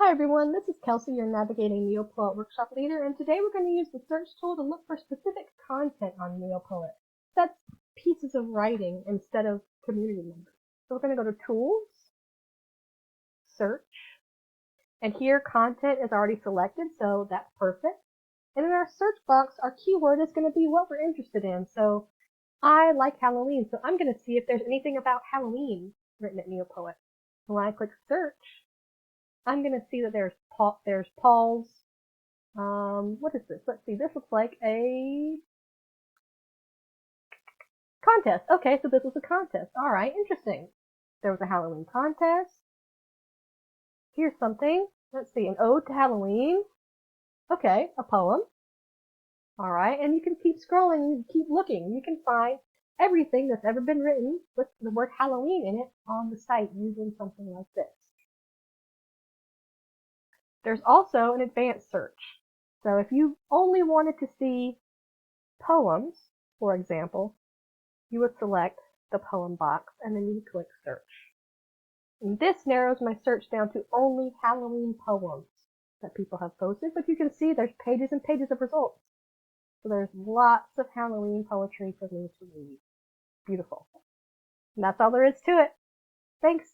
Hi everyone, this is Kelsey, your Navigating Neopoet workshop leader, and today we're going to use the search tool to look for specific content on Neopoet. That's pieces of writing instead of community members. So we're going to go to Tools, Search, and here content is already selected, so that's perfect. And in our search box, our keyword is going to be what we're interested in. So I like Halloween, so I'm going to see if there's anything about Halloween written at Neopoet. When I click Search, I'm going to see that there's Paul's, what is this? Let's see, this looks like a contest. Okay, so this was a contest. All right, interesting. There was a Halloween contest. Here's something. Let's see, an ode to Halloween. Okay, a poem. All right, and you can keep scrolling, you keep looking. You can find everything that's ever been written with the word Halloween in it on the site using something like this. There's also an advanced search. So if you only wanted to see poems, for example, you would select the poem box and then you would click search. And this narrows my search down to only Halloween poems that people have posted, but you can see there's pages and pages of results. So there's lots of Halloween poetry for me to read. Beautiful. And that's all there is to it. Thanks.